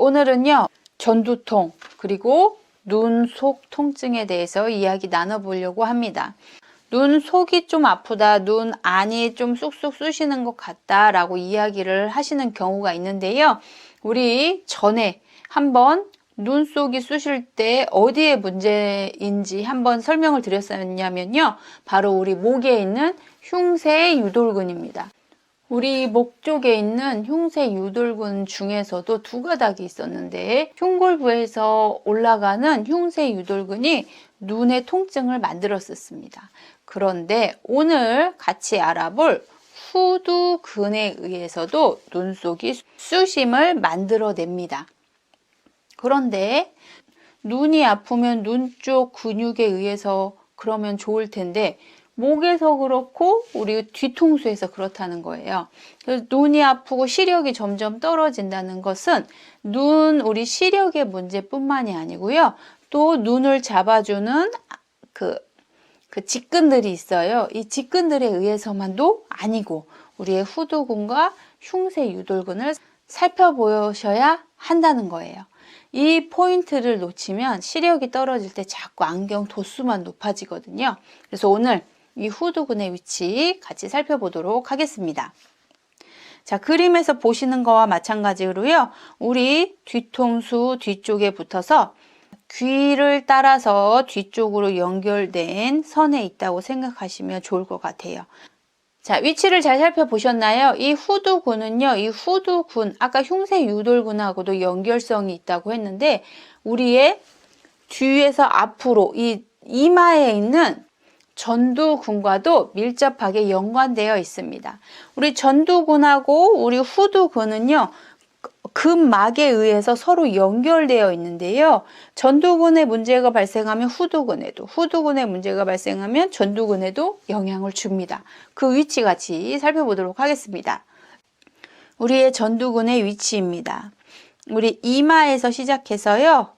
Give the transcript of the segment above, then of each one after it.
오늘은요, 전두통 그리고 눈 속 통증에 대해서 이야기 나눠보려고 합니다. 눈 속이 좀 아프다, 눈 안이 좀 쑥쑥 쑤시는 것 같다 라고 이야기를 하시는 경우가 있는데요. 우리 전에 한번 눈 속이 쑤실 때 어디에 문제인지 한번 설명을 드렸었냐면요, 바로 우리 목에 있는 흉쇄 유돌근입니다. 우리 목 쪽에 있는 흉쇄 유돌근 중에서도 두 가닥이 있었는데, 흉골부에서 올라가는 흉쇄 유돌근이 눈의 통증을 만들었었습니다. 그런데 오늘 같이 알아볼 후두근에 의해서도 눈 속이 쑤심을 만들어냅니다. 그런데 눈이 아프면 눈 쪽 근육에 의해서 그러면 좋을 텐데, 목에서 그렇고 우리 뒤통수에서 그렇다는 거예요. 그래서 눈이 아프고 시력이 점점 떨어진다는 것은 우리 시력의 문제뿐만이 아니고요. 또 눈을 잡아주는 그 직근들이 있어요. 이 직근들에 의해서만도 아니고 우리의 후두근과 흉쇄 유돌근을 살펴보셔야 한다는 거예요. 이 포인트를 놓치면 시력이 떨어질 때 자꾸 안경 도수만 높아지거든요. 그래서 오늘 이 후두근의 위치 같이 살펴보도록 하겠습니다. 자, 그림에서 보시는 거와 마찬가지로요, 우리 뒤통수 뒤쪽에 붙어서 귀를 따라서 뒤쪽으로 연결된 선에 있다고 생각하시면 좋을 것 같아요. 자, 위치를 잘 살펴보셨나요? 이 후두근은요, 이 후두근, 아까 흉쇄 유돌근하고도 연결성이 있다고 했는데, 우리의 뒤에서 앞으로 이 이마에 있는 전두근과도 밀접하게 연관되어 있습니다. 우리 전두근하고 우리 후두근은요, 근막에 의해서 서로 연결되어 있는데요. 전두근에 문제가 발생하면 후두근에도, 후두근에 문제가 발생하면 전두근에도 영향을 줍니다. 그 위치 같이 살펴보도록 하겠습니다. 우리의 전두근의 위치입니다. 우리 이마에서 시작해서요,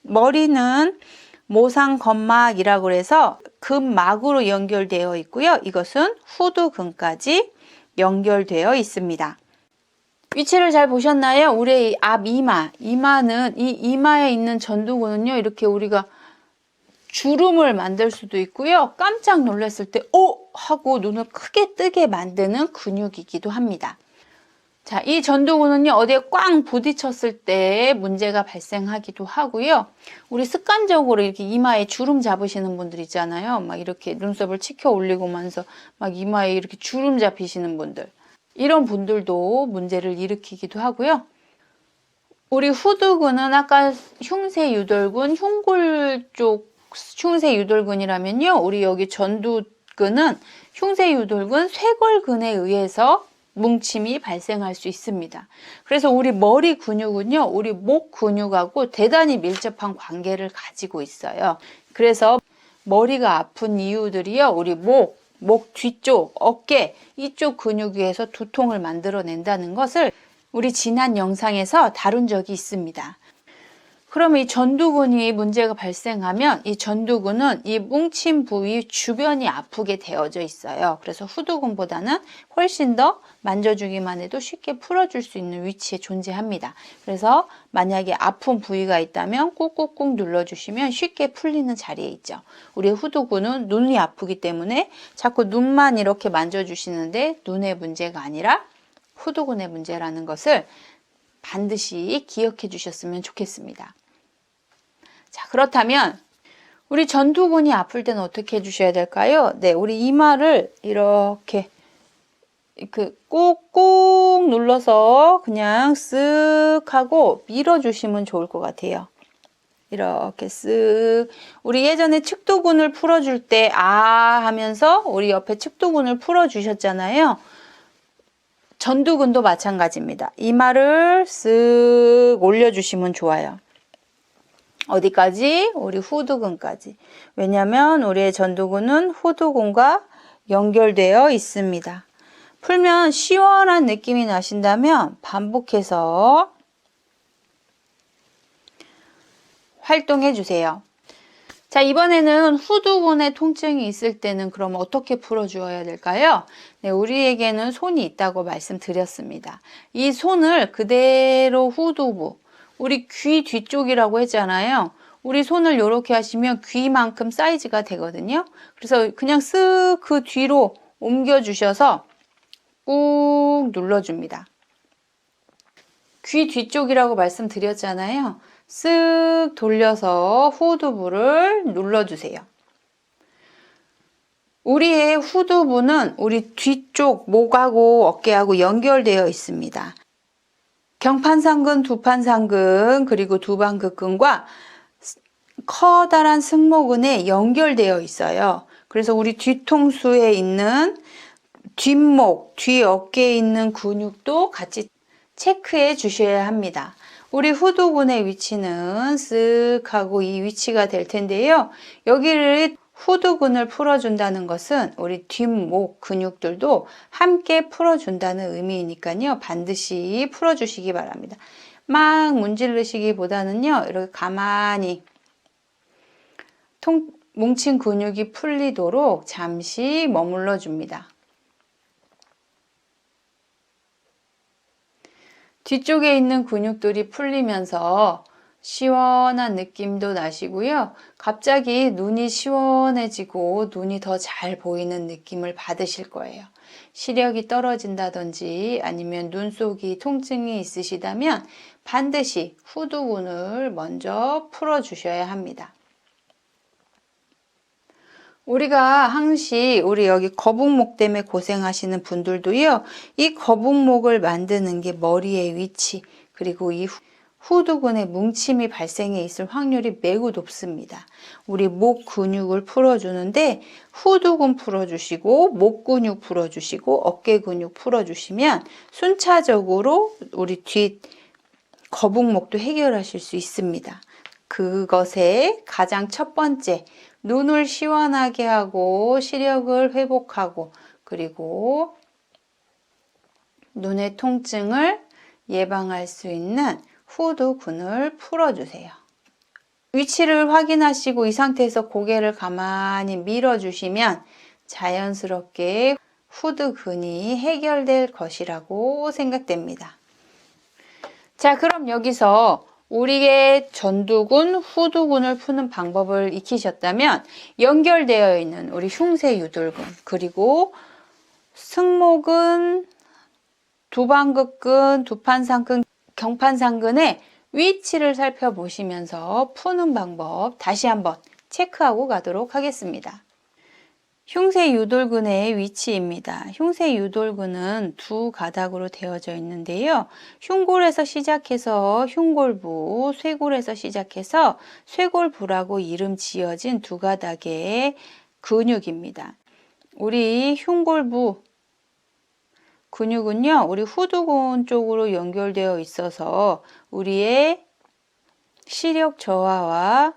머리는 모상건막이라고 해서 근막으로 연결되어 있고요. 이것은 후두근까지 연결되어 있습니다. 위치를 잘 보셨나요? 우리의 앞 이마는 이 이마에 있는 전두근은요, 이렇게 우리가 주름을 만들 수도 있고요. 깜짝 놀랐을 때 하고 눈을 크게 뜨게 만드는 근육이기도 합니다. 자, 이 전두근은요, 어디에 꽝 부딪혔을 때 문제가 발생하기도 하고요. 우리 습관적으로 이렇게 이마에 주름 잡으시는 분들 있잖아요. 막 이렇게 눈썹을 치켜 올리고면서 막 이마에 이렇게 주름 잡히시는 분들. 이런 분들도 문제를 일으키기도 하고요. 우리 후두근은 아까 흉쇄 유돌근, 흉골 쪽 흉쇄 유돌근이라면요, 우리 여기 전두근은 흉쇄 유돌근 쇄골근에 의해서 뭉침이 발생할 수 있습니다. 그래서 우리 머리 근육은요, 우리 목 근육하고 대단히 밀접한 관계를 가지고 있어요. 그래서 머리가 아픈 이유들이요, 우리 목 뒤쪽, 어깨 이쪽 근육에서 두통을 만들어낸다는 것을 우리 지난 영상에서 다룬 적이 있습니다. 그러면 이 전두근이 문제가 발생하면 이 전두근은 이 뭉친 부위 주변이 아프게 되어져 있어요. 그래서 후두근보다는 훨씬 더 만져주기만 해도 쉽게 풀어줄 수 있는 위치에 존재합니다. 그래서 만약에 아픈 부위가 있다면 꾹꾹꾹 눌러주시면 쉽게 풀리는 자리에 있죠. 우리 후두근은 눈이 아프기 때문에 자꾸 눈만 이렇게 만져주시는데 눈의 문제가 아니라 후두근의 문제라는 것을 반드시 기억해 주셨으면 좋겠습니다. 자, 그렇다면 우리 전두근이 아플 때는 어떻게 해주셔야 될까요? 네, 우리 이마를 이렇게 꾹꾹 눌러서 그냥 쓱 하고 밀어주시면 좋을 것 같아요. 이렇게 쓱. 우리 예전에 측두근을 풀어줄 때 하면서 우리 옆에 측두근을 풀어주셨잖아요. 전두근도 마찬가지입니다. 이마를 쓱 올려주시면 좋아요. 어디까지? 우리 후두근까지. 왜냐하면 우리의 전두근은 후두근과 연결되어 있습니다. 풀면 시원한 느낌이 나신다면 반복해서 활동해 주세요. 자, 이번에는 후두근에 통증이 있을 때는 그럼 어떻게 풀어주어야 될까요? 네, 우리에게는 손이 있다고 말씀드렸습니다. 이 손을 그대로 후두부, 우리 귀 뒤쪽이라고 했잖아요. 우리 손을 이렇게 하시면 귀만큼 사이즈가 되거든요. 그래서 그냥 쓱 그 뒤로 옮겨 주셔서 꾹 눌러줍니다. 귀 뒤쪽이라고 말씀드렸잖아요. 쓱 돌려서 후두부를 눌러주세요. 우리의 후두부는 우리 뒤쪽 목하고 어깨하고 연결되어 있습니다. 경판상근, 두판상근, 그리고 두방극근과 커다란 승모근에 연결되어 있어요. 그래서 우리 뒤통수에 있는 뒷목, 뒤어깨에 있는 근육도 같이 체크해 주셔야 합니다. 우리 후두근의 위치는 쓱 하고 이 위치가 될 텐데요. 여기를 후두근을 풀어준다는 것은 우리 뒷목 근육들도 함께 풀어준다는 의미이니까요. 반드시 풀어주시기 바랍니다. 막 문지르시기보다는요. 이렇게 가만히 뭉친 근육이 풀리도록 잠시 머물러 줍니다. 뒤쪽에 있는 근육들이 풀리면서 시원한 느낌도 나시고요. 갑자기 눈이 시원해지고 눈이 더 잘 보이는 느낌을 받으실 거예요. 시력이 떨어진다든지 아니면 눈 속이 통증이 있으시다면 반드시 후두근을 먼저 풀어주셔야 합니다. 우리가 항시 우리 여기 거북목 때문에 고생하시는 분들도요. 이 거북목을 만드는 게 머리의 위치 그리고 이 후두근의 뭉침이 발생해 있을 확률이 매우 높습니다. 우리 목 근육을 풀어주는데 후두근 풀어주시고 목 근육 풀어주시고 어깨 근육 풀어주시면 순차적으로 우리 뒷 거북목도 해결하실 수 있습니다. 그것의 가장 첫 번째 눈을 시원하게 하고 시력을 회복하고 그리고 눈의 통증을 예방할 수 있는 후두근을 풀어주세요. 위치를 확인하시고 이 상태에서 고개를 가만히 밀어주시면 자연스럽게 후두근이 해결될 것이라고 생각됩니다. 자, 그럼 여기서 우리의 전두근, 후두근을 푸는 방법을 익히셨다면 연결되어 있는 우리 흉쇄유돌근 그리고 승모근, 두방극근, 두판상근, 경판상근의 위치를 살펴보시면서 푸는 방법 다시 한번 체크하고 가도록 하겠습니다. 흉쇄유돌근의 위치입니다. 흉쇄유돌근은 두 가닥으로 되어져 있는데요. 흉골에서 시작해서 흉골부, 쇄골에서 시작해서 쇄골부라고 이름 지어진 두 가닥의 근육입니다. 우리 흉골부 근육은요, 우리 후두근 쪽으로 연결되어 있어서 우리의 시력 저하와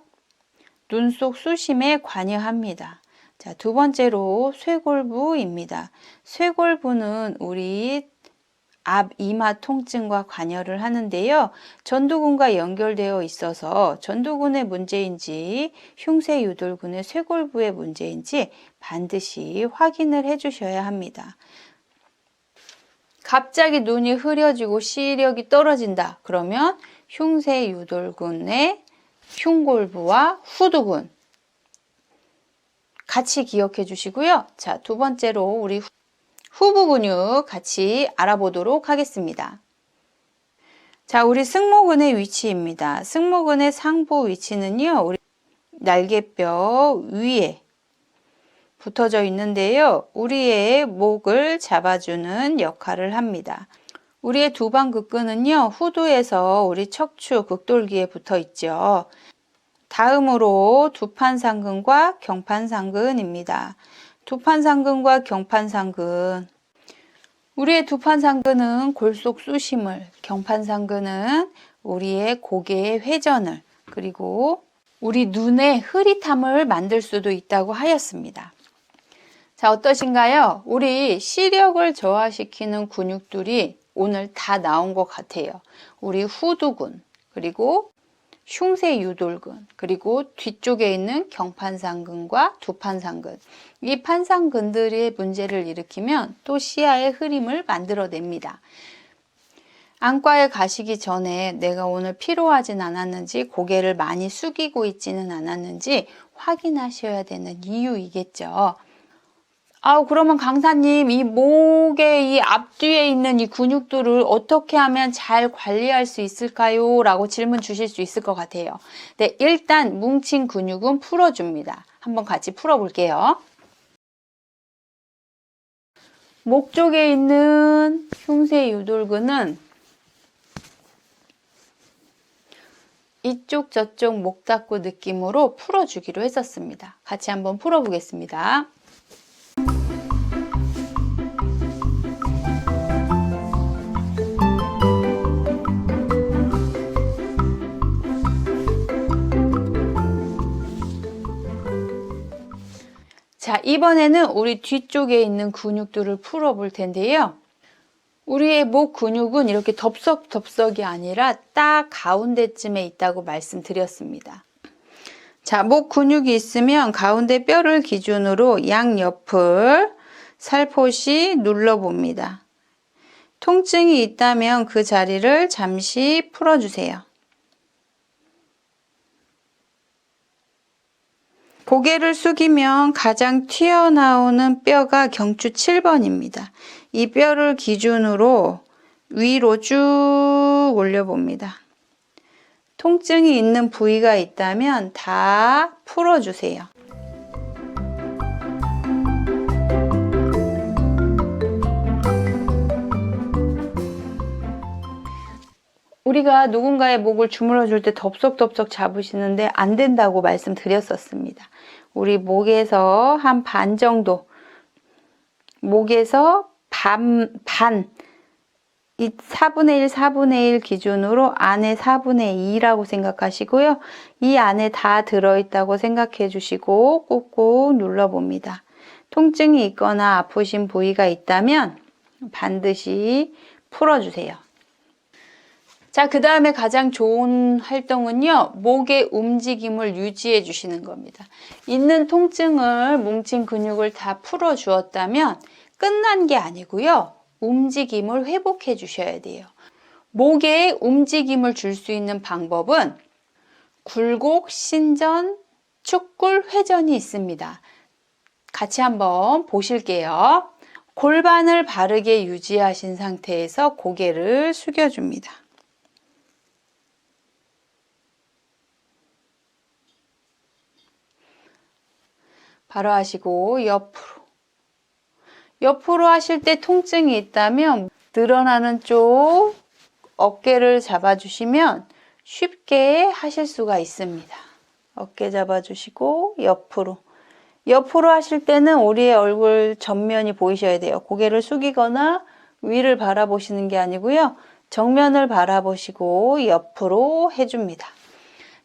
눈 속 수심에 관여합니다. 자, 두 번째로 쇄골부입니다. 쇄골부는 우리 앞 이마 통증과 관여를 하는데요. 전두근과 연결되어 있어서 전두근의 문제인지 흉쇄유돌근의 쇄골부의 문제인지 반드시 확인을 해 주셔야 합니다. 갑자기 눈이 흐려지고 시력이 떨어진다. 그러면 흉쇄유돌근의 흉골부와 후두근 같이 기억해 주시고요. 자, 두 번째로 우리 후부 근육 같이 알아보도록 하겠습니다. 자, 우리 승모근의 위치입니다. 승모근의 상부 위치는요, 우리 날개뼈 위에 붙어져 있는데요. 우리의 목을 잡아주는 역할을 합니다. 우리의 두방극근은요, 후두에서 우리 척추 극돌기에 붙어 있죠. 다음으로 두판상근과 경판상근입니다. 두판상근과 경판상근. 우리의 두판상근은 골속 수심을, 경판상근은 우리의 고개의 회전을, 그리고 우리 눈의 흐릿함을 만들 수도 있다고 하였습니다. 자, 어떠신가요? 우리 시력을 저하시키는 근육들이 오늘 다 나온 것 같아요. 우리 후두근, 그리고 흉쇄유돌근, 그리고 뒤쪽에 있는 경판상근과 두판상근. 이 판상근들의 문제를 일으키면 또 시야의 흐림을 만들어냅니다. 안과에 가시기 전에 내가 오늘 피로하진 않았는지, 고개를 많이 숙이고 있지는 않았는지 확인하셔야 되는 이유이겠죠. 그러면 강사님, 이 목의 이 앞뒤에 있는 이 근육들을 어떻게 하면 잘 관리할 수 있을까요? 라고 질문 주실 수 있을 것 같아요. 네, 일단 뭉친 근육은 풀어줍니다. 한번 같이 풀어볼게요. 목 쪽에 있는 흉쇄 유돌근은 이쪽 저쪽 목 닫고 느낌으로 풀어주기로 했었습니다. 같이 한번 풀어보겠습니다. 자, 이번에는 우리 뒤쪽에 있는 근육들을 풀어볼 텐데요. 우리의 목 근육은 이렇게 덥석덥석이 아니라 딱 가운데쯤에 있다고 말씀드렸습니다. 자, 목 근육이 있으면 가운데 뼈를 기준으로 양옆을 살포시 눌러봅니다. 통증이 있다면 그 자리를 잠시 풀어주세요. 고개를 숙이면 가장 튀어나오는 뼈가 경추 7번입니다. 이 뼈를 기준으로 위로 쭉 올려봅니다. 통증이 있는 부위가 있다면 다 풀어주세요. 우리가 누군가의 목을 주물러 줄 때 덥석덥석 잡으시는데 안 된다고 말씀드렸었습니다. 우리 목에서 한 반 정도, 목에서 반, 이 4분의 1, 4분의 1 기준으로 안에 4분의 2라고 생각하시고요. 이 안에 다 들어있다고 생각해 주시고 꾹꾹 눌러봅니다. 통증이 있거나 아프신 부위가 있다면 반드시 풀어주세요. 자, 그 다음에 가장 좋은 활동은요, 목의 움직임을 유지해 주시는 겁니다. 있는 통증을, 뭉친 근육을 다 풀어 주었다면 끝난 게 아니고요, 움직임을 회복해 주셔야 돼요. 목에 움직임을 줄 수 있는 방법은 굴곡, 신전, 축굴, 회전이 있습니다. 같이 한번 보실게요. 골반을 바르게 유지하신 상태에서 고개를 숙여줍니다. 바로 하시고 옆으로 하실 때 통증이 있다면 늘어나는 쪽 어깨를 잡아주시면 쉽게 하실 수가 있습니다. 어깨 잡아주시고 옆으로 하실 때는 우리의 얼굴 전면이 보이셔야 돼요. 고개를 숙이거나 위를 바라보시는 게 아니고요, 정면을 바라보시고 옆으로 해줍니다.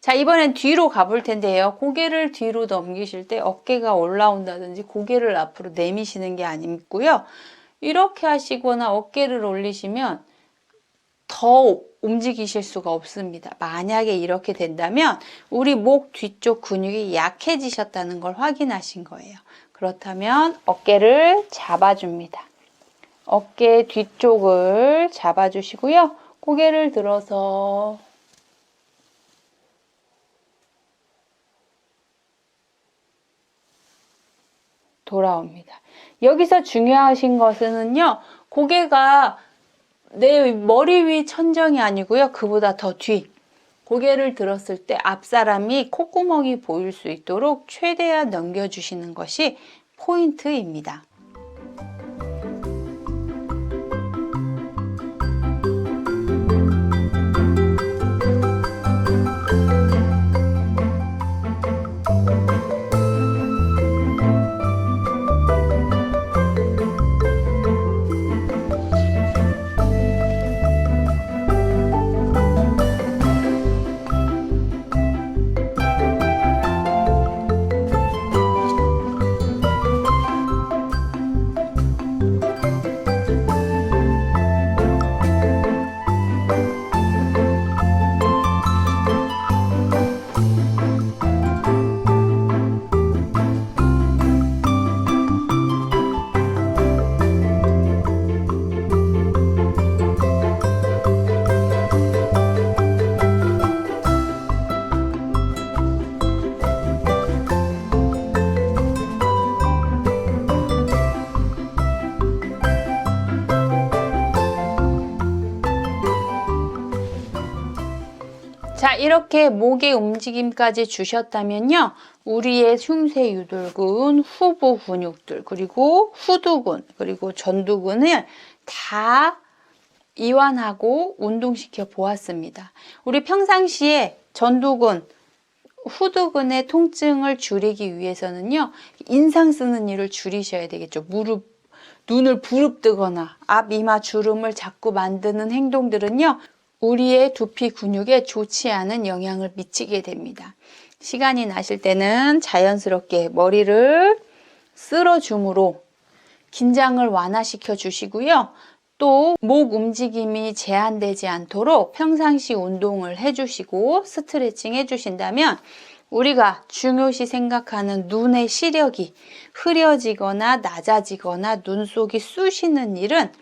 자, 이번엔 뒤로 가볼 텐데요. 고개를 뒤로 넘기실 때 어깨가 올라온다든지 고개를 앞으로 내미시는 게 아니고요. 이렇게 하시거나 어깨를 올리시면 더 움직이실 수가 없습니다. 만약에 이렇게 된다면 우리 목 뒤쪽 근육이 약해지셨다는 걸 확인하신 거예요. 그렇다면 어깨를 잡아줍니다. 어깨 뒤쪽을 잡아주시고요. 고개를 들어서 돌아옵니다. 여기서 중요하신 것은요, 고개가 내 머리 위 천정이 아니고요, 그보다 더 뒤, 고개를 들었을 때 앞사람이 콧구멍이 보일 수 있도록 최대한 넘겨주시는 것이 포인트입니다. 자, 이렇게 목의 움직임까지 주셨다면요. 우리의 흉쇄 유돌근, 후부 근육들, 그리고 후두근, 그리고 전두근을 다 이완하고 운동시켜 보았습니다. 우리 평상시에 전두근, 후두근의 통증을 줄이기 위해서는요. 인상 쓰는 일을 줄이셔야 되겠죠. 눈을 부릅뜨거나 앞 이마 주름을 자꾸 만드는 행동들은요. 우리의 두피 근육에 좋지 않은 영향을 미치게 됩니다. 시간이 나실 때는 자연스럽게 머리를 쓸어줌으로 긴장을 완화시켜 주시고요. 또 목 움직임이 제한되지 않도록 평상시 운동을 해주시고 스트레칭 해주신다면 우리가 중요시 생각하는 눈의 시력이 흐려지거나 낮아지거나 눈 속이 쑤시는 일은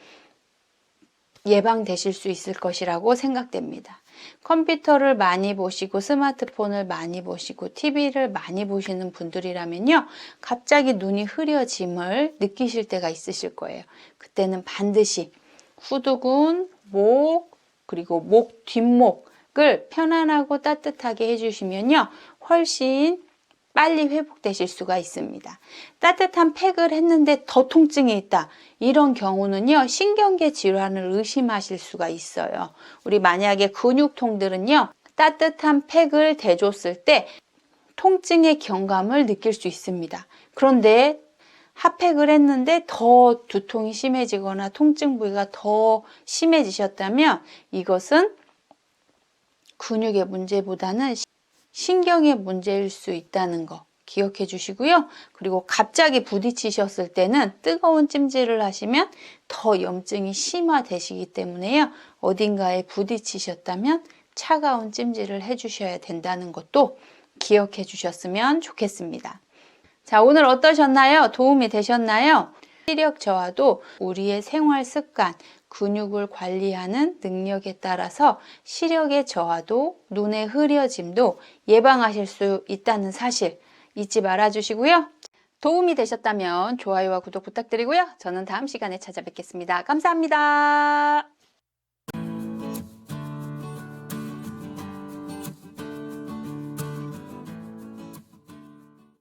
예방되실 수 있을 것이라고 생각됩니다. 컴퓨터를 많이 보시고 스마트폰을 많이 보시고 TV를 많이 보시는 분들이라면요. 갑자기 눈이 흐려짐을 느끼실 때가 있으실 거예요. 그때는 반드시 후두근, 목, 그리고 목 뒷목을 편안하고 따뜻하게 해주시면요. 훨씬 빨리 회복되실 수가 있습니다. 따뜻한 팩을 했는데 더 통증이 있다. 이런 경우는요. 신경계 질환을 의심하실 수가 있어요. 우리 만약에 근육통들은요. 따뜻한 팩을 대줬을 때 통증의 경감을 느낄 수 있습니다. 그런데 핫팩을 했는데 더 두통이 심해지거나 통증 부위가 더 심해지셨다면 이것은 근육의 문제보다는 신경의 문제일 수 있다는 거 기억해 주시고요. 그리고 갑자기 부딪히셨을 때는 뜨거운 찜질을 하시면 더 염증이 심화되시기 때문에요. 어딘가에 부딪히셨다면 차가운 찜질을 해 주셔야 된다는 것도 기억해 주셨으면 좋겠습니다. 자, 오늘 어떠셨나요? 도움이 되셨나요? 시력 저하도 우리의 생활 습관, 근육을 관리하는 능력에 따라서 시력의 저하도 눈의 흐려짐도 예방하실 수 있다는 사실 잊지 말아 주시고요. 도움이 되셨다면 좋아요와 구독 부탁드리고요. 저는 다음 시간에 찾아뵙겠습니다. 감사합니다.